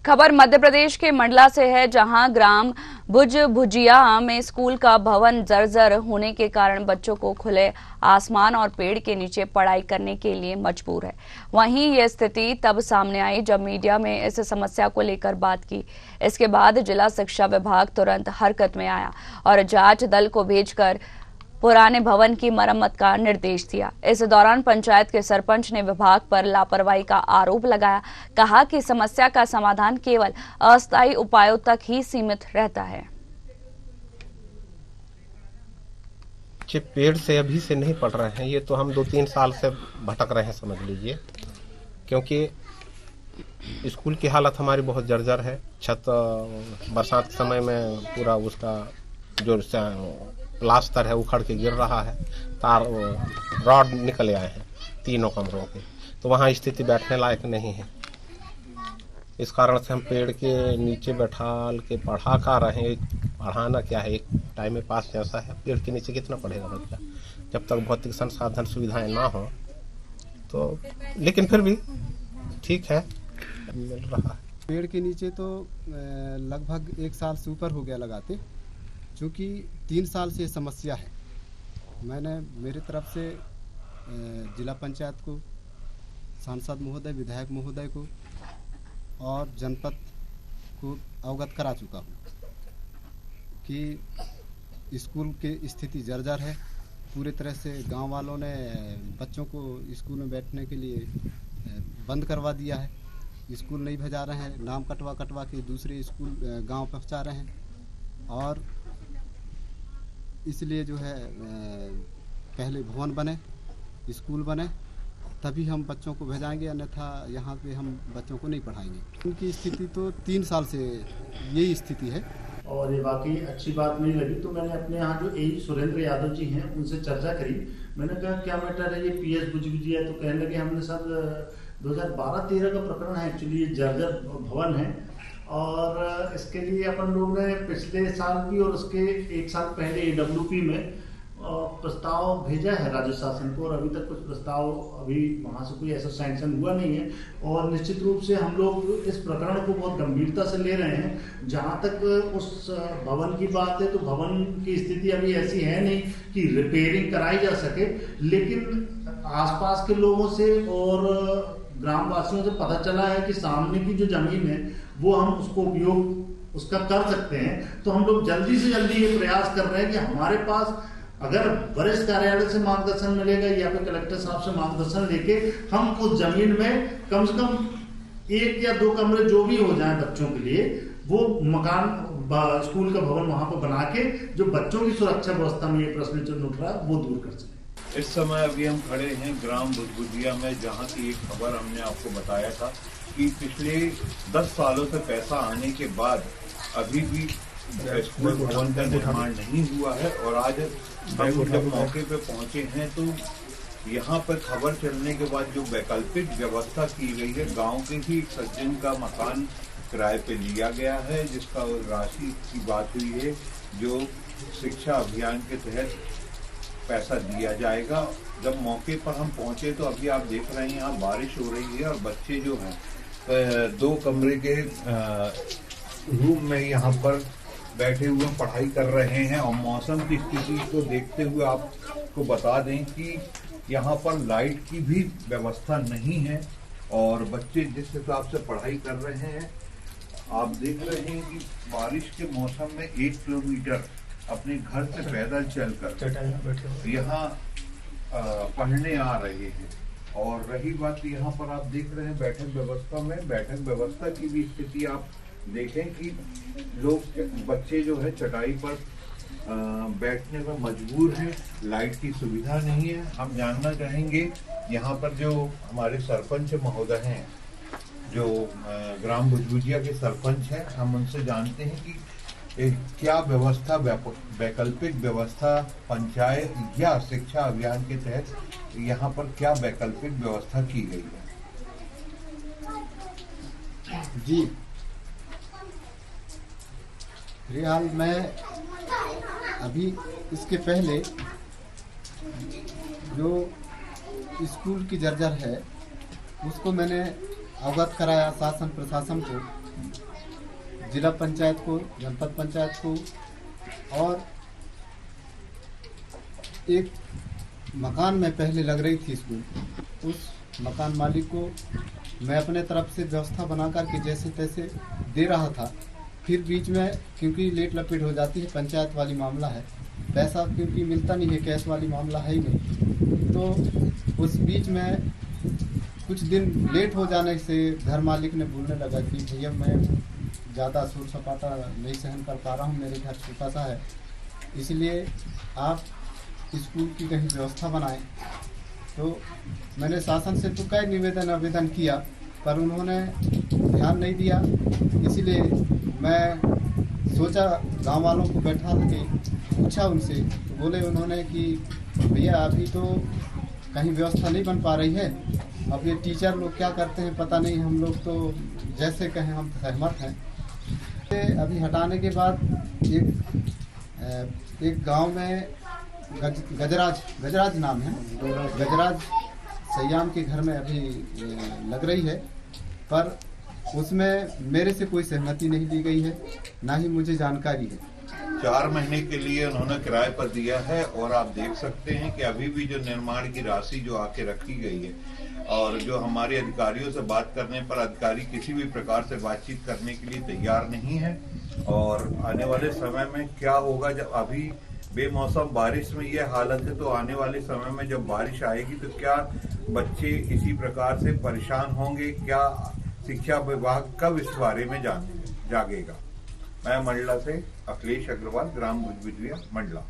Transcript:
खबर मध्य प्रदेश के मंडला से है, जहां ग्राम भुजिया में स्कूल का भवन जर्जर होने के कारण बच्चों को खुले आसमान और पेड़ के नीचे पढ़ाई करने के लिए मजबूर है। वहीं यह स्थिति तब सामने आई जब मीडिया में इस समस्या को लेकर बात की। इसके बाद जिला शिक्षा विभाग तुरंत हरकत में आया और जांच दल को भेजकर पुराने भवन की मरम्मत का निर्देश दिया। इस दौरान पंचायत के सरपंच ने विभाग पर लापरवाही का आरोप लगाया। कहा कि समस्या का समाधान केवल अस्थायी उपायों तक ही सीमित रहता है। पेड़ से अभी से नहीं पढ़ रहे हैं, ये तो हम 2-3 साल से भटक रहे हैं समझ लीजिए, क्योंकि स्कूल की हालत हमारी बहुत जर्जर है। छत बरसात के समय में पूरा उसका जो प्लास्टर है उखड़ के गिर रहा है, तार रॉड निकले आए हैं तीनों कमरों के, तो वहाँ स्थिति बैठने लायक नहीं है। इस कारण से हम पेड़ के नीचे बैठाल के पढ़ा का रहे। पढ़ाना क्या है, एक टाइम में पास जैसा है। पेड़ के नीचे कितना पढ़ेगा बच्चा जब तक भौतिक संसाधन सुविधाएं ना हो तो, लेकिन फिर भी ठीक है, मिल रहा है। पेड़ के नीचे तो लगभग 1 साल से ऊपर हो गया लगाते, क्योंकि 3 साल से समस्या है। मैंने मेरी तरफ से जिला पंचायत को, सांसद महोदय, विधायक महोदय को और जनपद को अवगत करा चुका हूँ कि स्कूल की स्थिति जर्जर है। पूरे तरह से गांव वालों ने बच्चों को स्कूल में बैठने के लिए बंद करवा दिया है। स्कूल नहीं भेजा रहे हैं, नाम कटवा के दूसरे स्कूल गांव पहुंचा रहे हैं। और इसलिए जो है पहले भवन बने, स्कूल बने, तभी हम बच्चों को भेजाएंगे, अन्यथा यहाँ पे हम बच्चों को नहीं पढ़ाएंगे। उनकी स्थिति तो 3 साल से यही स्थिति है और ये वाकई अच्छी बात नहीं लगी। तो मैंने अपने यहाँ जो एई सुरेंद्र यादव जी हैं उनसे चर्चा करी। मैंने कहा क्या मैटर है, ये पीएस भुजिया है? तो कहने लगे हमने सर 2012-13 का प्रकरण है, एक्चुअली ये जर्जर भवन है और इसके लिए अपन लोग ने पिछले साल भी और उसके 1 साल पहले AWP में प्रस्ताव भेजा है राज्य शासन को, और अभी तक कुछ प्रस्ताव अभी वहाँ से कोई ऐसा सैंक्शन हुआ नहीं है। और निश्चित रूप से हम लोग इस प्रकरण को बहुत गंभीरता से ले रहे हैं। जहाँ तक उस भवन की बात है तो भवन की स्थिति अभी ऐसी है नहीं कि रिपेयरिंग कराई जा सके, लेकिन आसपास के लोगों से और ग्रामवासियों से पता चला है कि सामने की जो जमीन है वो हम उसको उपयोग उसका कर सकते हैं। तो हम लोग जल्दी से जल्दी ये प्रयास कर रहे हैं कि हमारे पास अगर वरिष्ठ कार्यालय से मार्गदर्शन मिलेगा या फिर कलेक्टर साहब से मार्गदर्शन लेके हम उस जमीन में कम से कम 1 या 2 कमरे जो भी हो जाएं बच्चों के लिए, वो मकान स्कूल का भवन वहां पर बना के जो बच्चों की सुरक्षा व्यवस्था में ये प्रश्न चिन्ह उठ रहा है वो दूर कर सके। इस समय अभी हम खड़े हैं ग्राम भुजिया में, जहाँ की एक खबर हमने आपको बताया था कि पिछले 10 सालों से पैसा आने के बाद अभी भी स्कूल भवन का निर्माण नहीं हुआ है। और आज जब मौके पे पहुंचे हैं तो यहाँ पर खबर चलने के बाद जो वैकल्पिक व्यवस्था की गई है, गांव के ही एक सज्जन का मकान किराए पे लिया गया है, जिसका राशि की बात हुई है, जो शिक्षा अभियान के तहत पैसा दिया जाएगा। जब मौके पर हम पहुंचे तो अभी आप देख रहे हैं यहाँ बारिश हो रही है और बच्चे जो हैं 2 कमरे के रूम में यहाँ पर बैठे हुए पढ़ाई कर रहे हैं। और मौसम की स्थिति को देखते हुए आपको बता दें कि यहाँ पर लाइट की भी व्यवस्था नहीं है और बच्चे जिस हिसाब से पढ़ाई कर रहे हैं, आप देख रहे हैं कि बारिश के मौसम में 1 किलोमीटर अपने घर से पैदल चलकर यहाँ पढ़ने आ रहे हैं। और रही बात यहाँ पर आप देख रहे हैं बैठक व्यवस्था में, बैठक व्यवस्था की भी स्थिति आप देखें कि लोग बच्चे जो है चटाई पर बैठने में मजबूर हैं, लाइट की सुविधा नहीं है। हम जानना चाहेंगे यहाँ पर जो हमारे सरपंच महोदय हैं, जो ग्राम भुजिया के सरपंच हैं, हम उनसे जानते हैं कि क्या व्यवस्था, वैकल्पिक व्यवस्था पंचायत या शिक्षा अभियान के तहत यहाँ पर क्या वैकल्पिक व्यवस्था की गई है। जी फिलहाल मैं अभी इसके पहले जो स्कूल की जर्जर है उसको मैंने अवगत कराया शासन प्रशासन को, जिला पंचायत को, जनपद पंचायत को, और एक मकान में पहले लग रही थी स्कूल, उस मकान मालिक को मैं अपने तरफ से व्यवस्था बना करके जैसे तैसे दे रहा था। फिर बीच में क्योंकि लेट लपेट हो जाती है, पंचायत वाली मामला है, पैसा क्योंकि मिलता नहीं है, कैश वाली मामला है ही नहीं, तो उस बीच में कुछ दिन लेट हो जाने से घर मालिक ने बोलने लगा कि भैया मैं ज़्यादा शोर सपाटा नहीं सहन कर पा रहा हूँ, मेरे घर छोटा सा है, इसलिए आप स्कूल की कहीं व्यवस्था बनाएं। तो मैंने शासन से तो कई आवेदन किया, पर उन्होंने ध्यान नहीं दिया। इसलिए मैं सोचा गांव वालों को बैठा के पूछा उनसे, तो बोले उन्होंने कि भैया अभी तो कहीं व्यवस्था नहीं बन पा रही है, अब ये टीचर लोग क्या करते हैं पता नहीं, हम लोग तो जैसे कहें हम सहमत हैं। अभी हटाने के बाद एक गांव में गजराज नाम है, गजराज सयाम के घर में अभी लग रही है, पर उसमें मेरे से कोई सहमति नहीं दी गई है, ना ही मुझे जानकारी है। 4 महीने के लिए उन्होंने किराए पर दिया है और आप देख सकते हैं कि अभी भी जो निर्माण की राशि जो आके रखी गई है, और जो हमारे अधिकारियों से बात करने पर अधिकारी किसी भी प्रकार से बातचीत करने के लिए तैयार नहीं है। और आने वाले समय में क्या होगा, जब अभी बेमौसम बारिश में ये हालत है, तो आने वाले समय में जब बारिश आएगी तो क्या बच्चे इसी प्रकार से परेशान होंगे, क्या शिक्षा विभाग कब इस बारे में जागेगा। मैं मंडला से अखिलेश अग्रवाल, ग्राम भुजभुजिया, मंडला।